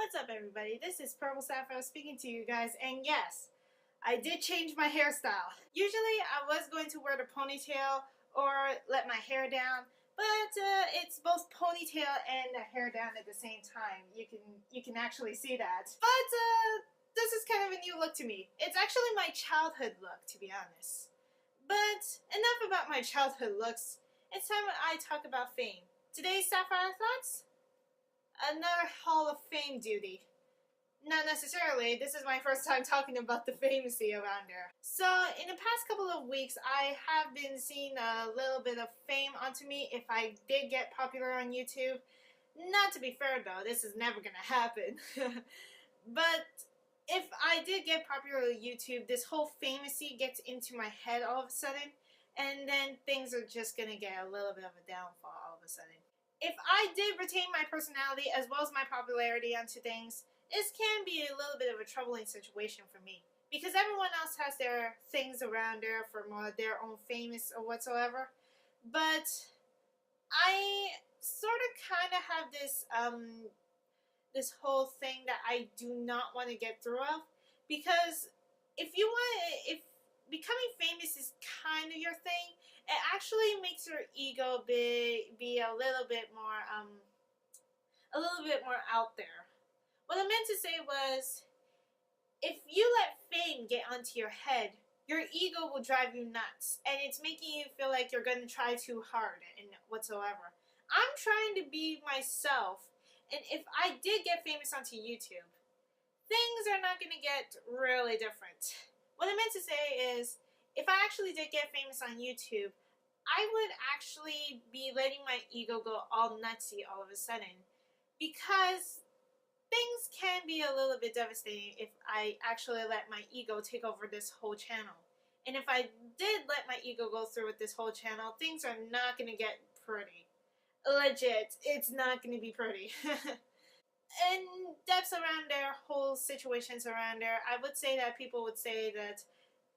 What's up, everybody? This is Purple Sapphire speaking to you guys, and yes, I did change my hairstyle. Usually I was going to wear the ponytail or let my hair down, but it's both ponytail and the hair down at the same time. You can actually see that. But this is kind of a new look to me. It's actually my childhood look, to be honest. But enough about my childhood looks. It's time I talk about fame. Today's Sapphire Thoughts? Another Hall of Fame duty. Not necessarily, this is my first time talking about the famousy around there. So, in the past couple of weeks, I have been seeing a little bit of fame onto me if I did get popular on YouTube. Not to be fair though, this is never gonna happen. But if I did get popular on YouTube, this whole famousy gets into my head all of a sudden, and then things are just gonna get a little bit of a downfall all of a sudden. If I did retain my personality as well as my popularity onto things, this can be a little bit of a troubling situation for me. Because everyone else has their things around there for more their own famous or whatsoever. But I sort of kind of have this this whole thing that I do not want to get through of. Because if becoming famous is kind of your thing, it actually makes your ego be a little bit more out there. What I meant to say was, if you let fame get onto your head, your ego will drive you nuts, and it's making you feel like you're going to try too hard and whatsoever. I'm trying to be myself, and if I did get famous onto YouTube, things are not going to get really different. What I meant to say is, if I actually did get famous on YouTube, I would actually be letting my ego go all nutsy all of a sudden, because things can be a little bit devastating if I actually let my ego take over this whole channel. And if I did let my ego go through with this whole channel, things are not going to get pretty. Legit, it's not going to be pretty. And depths around there, whole situations around there, I would say that people would say that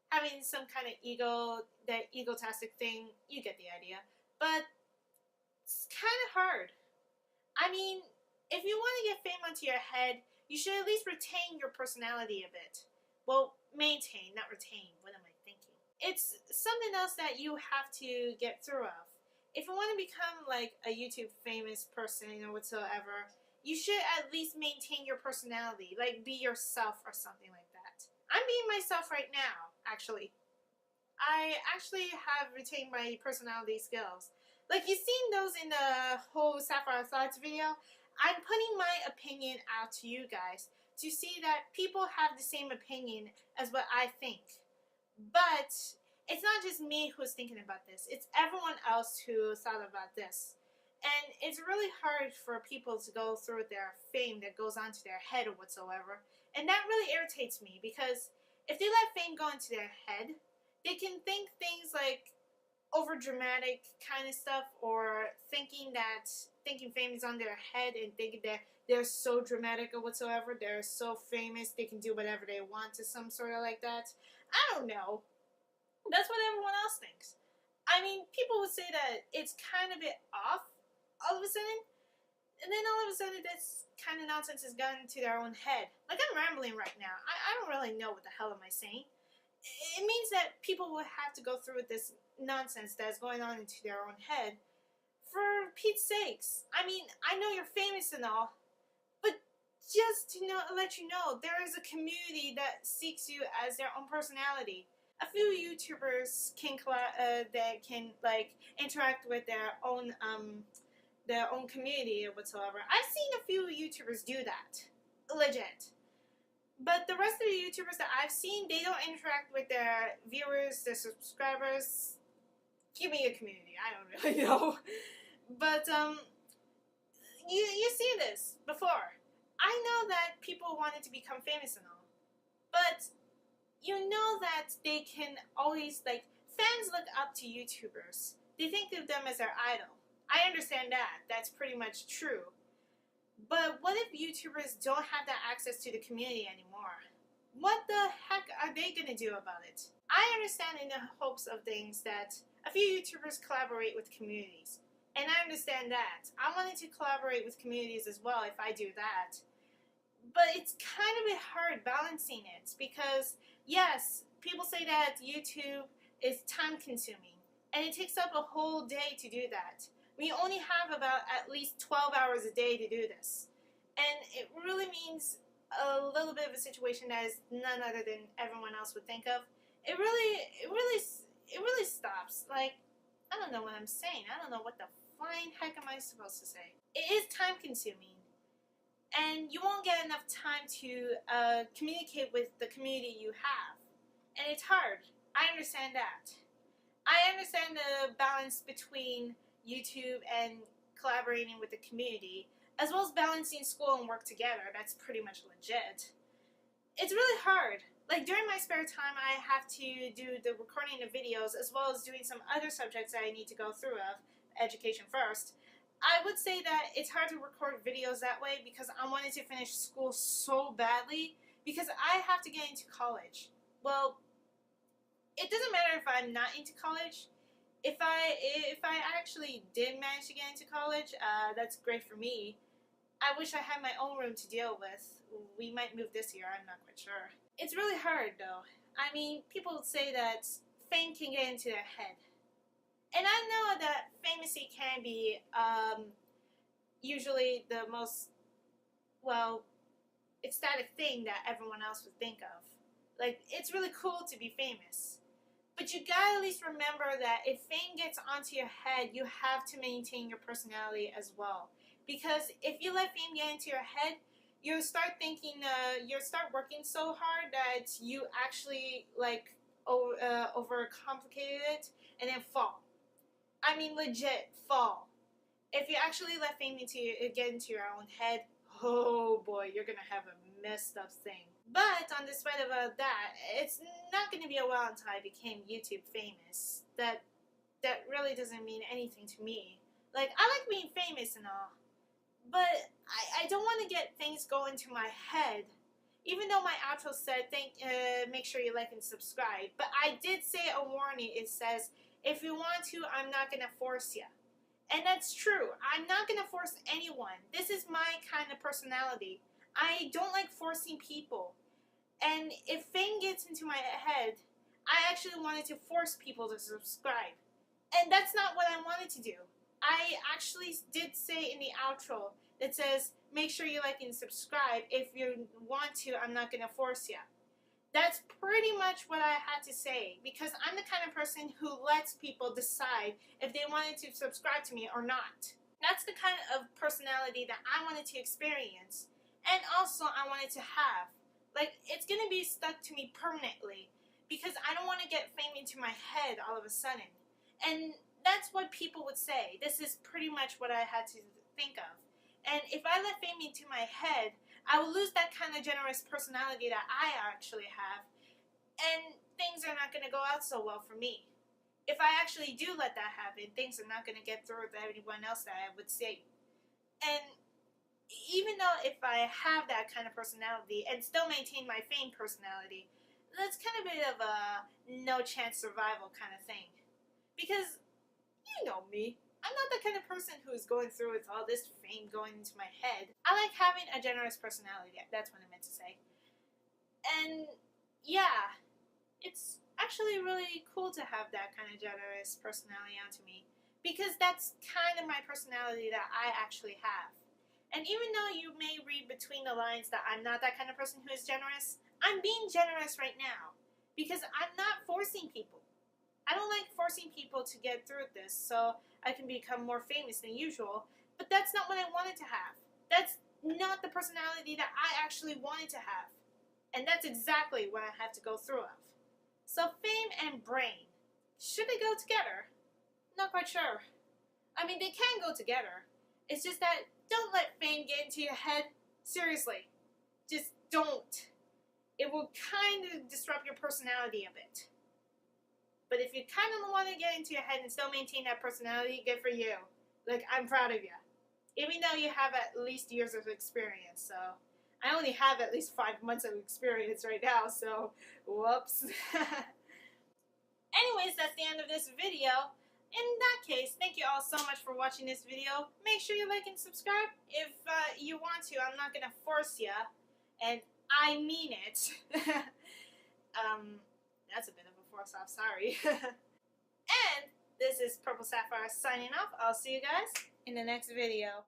having some kind of ego, that egotastic thing, you get the idea. But it's kind of hard. I mean, if you want to get fame onto your head, you should at least retain your personality a bit. Well, maintain, not retain. What am I thinking? It's something else that you have to get through of. If you want to become like a YouTube famous person or whatsoever, you should at least maintain your personality. Like, be yourself or something like that. I'm being myself right now, actually. I actually have retained my personality skills. Like, you've seen those in the whole Sapphire Thoughts video. I'm putting my opinion out to you guys to see that people have the same opinion as what I think. But it's not just me who's thinking about this. It's everyone else who thought about this. And it's really hard for people to go through their fame that goes onto their head or whatsoever. And that really irritates me, because if they let fame go into their head, they can think things like over-dramatic kind of stuff, or thinking fame is on their head and thinking that they're so dramatic or whatsoever, they're so famous, they can do whatever they want to some sort of like that. I don't know. That's what everyone else thinks. I mean, people would say that it's kind of a bit off all of a sudden, and then all of a sudden this kind of nonsense has gone into their own head. Like, I'm rambling right now. I don't really know what the hell am I saying. It means that people will have to go through with this nonsense that's going on into their own head for Pete's sakes. I mean, I know you're famous and all, but just to let you know, there is a community that seeks you as their own personality. A few YouTubers can that can like interact with their own community or whatsoever. I've seen a few YouTubers do that, legit. But the rest of the YouTubers that I've seen, they don't interact with their viewers, their subscribers. Give me a community. I don't really know. But you see this before. I know that people wanted to become famous and all, but you know that they can always, like, fans look up to YouTubers. They think of them as their idol. I understand that. That's pretty much true. But what if YouTubers don't have that access to the community anymore? What the heck are they going to do about it? I understand in the hopes of things that a few YouTubers collaborate with communities. And I understand that. I wanted to collaborate with communities as well if I do that. but it's kind of a bit hard balancing it because, yes, people say that YouTube is time consuming and it takes up a whole day to do that. We only have about at least 12 hours a day to do this. And it really means a little bit of a situation that is none other than everyone else would think of. It really stops. Like, I don't know what I'm saying. I don't know what the flying heck am I supposed to say. It is time consuming and you won't get enough time to communicate with the community you have. And it's hard. I understand that. I understand the balance between YouTube and collaborating with the community, as well as balancing school and work together. That's pretty much legit. It's really hard. Like, during my spare time, I have to do the recording of videos, as well as doing some other subjects that I need to go through of, education first. I would say that it's hard to record videos that way because I wanted to finish school so badly because I have to get into college. Well, it doesn't matter if I'm not into college. If I actually did manage to get into college, that's great for me. I wish I had my own room to deal with. We might move this year, I'm not quite sure. It's really hard though. I mean, people say that fame can get into their head. And I know that famousy can be usually the most, well, ecstatic thing that everyone else would think of. Like, it's really cool to be famous. But you gotta at least remember that if fame gets onto your head, you have to maintain your personality as well. Because if you let fame get into your head, you'll start thinking, you'll start working so hard that you actually, like, overcomplicate it and then fall. I mean, legit, fall. If you actually let fame get into your own head, oh boy, you're gonna have a messed up thing. But on despite of that, it's not gonna be a while until I became YouTube famous. That really doesn't mean anything to me. Like, I like being famous and all, but I don't want to get things go into my head. Even though my outro said, make sure you like and subscribe, but I did say a warning. It says, if you want to, I'm not gonna force you. And that's true. I'm not gonna force anyone. This is my kind of personality. I don't like forcing people. And if fame gets into my head, I actually wanted to force people to subscribe. And that's not what I wanted to do. I actually did say in the outro that says, make sure you like and subscribe. If you want to, I'm not gonna force you. That's pretty much what I had to say, because I'm the kind of person who lets people decide if they wanted to subscribe to me or not. That's the kind of personality that I wanted to experience, and also I wanted to have. Like, it's going to be stuck to me permanently, because I don't want to get fame into my head all of a sudden. And that's what people would say. This is pretty much what I had to think of. And if I let fame into my head, I will lose that kind of generous personality that I actually have, and things are not going to go out so well for me. If I actually do let that happen, things are not going to get through with anyone else that I would say. And even though if I have that kind of personality and still maintain my fame personality, that's kind of a bit of a no chance survival kind of thing. Because, you know me, I'm not the kind of person who is going through with all this fame going into my head. I like having a generous personality. That's what I meant to say. And yeah, it's actually really cool to have that kind of generous personality onto me, because that's kind of my personality that I actually have. And even though you may read between the lines that I'm not that kind of person who is generous, I'm being generous right now because I'm not forcing people. I don't like forcing people to get through this so I can become more famous than usual, but that's not what I wanted to have. That's not the personality that I actually wanted to have. And that's exactly what I have to go through of. So fame and brain, should they go together? Not quite sure. I mean, they can go together. It's just that don't let fame get into your head. Seriously. Just don't. It will kind of disrupt your personality a bit. But if you kind of want to get into your head and still maintain that personality, good for you. Like, I'm proud of you. Even though you have at least years of experience, so... I only have at least 5 months of experience right now, so whoops. Anyways, that's the end of this video. In that case, thank you all so much for watching this video. Make sure you like and subscribe if you want to. I'm not going to force you. And I mean it. That's a bit of a force off, sorry. And this is Purple Sapphire signing off. I'll see you guys in the next video.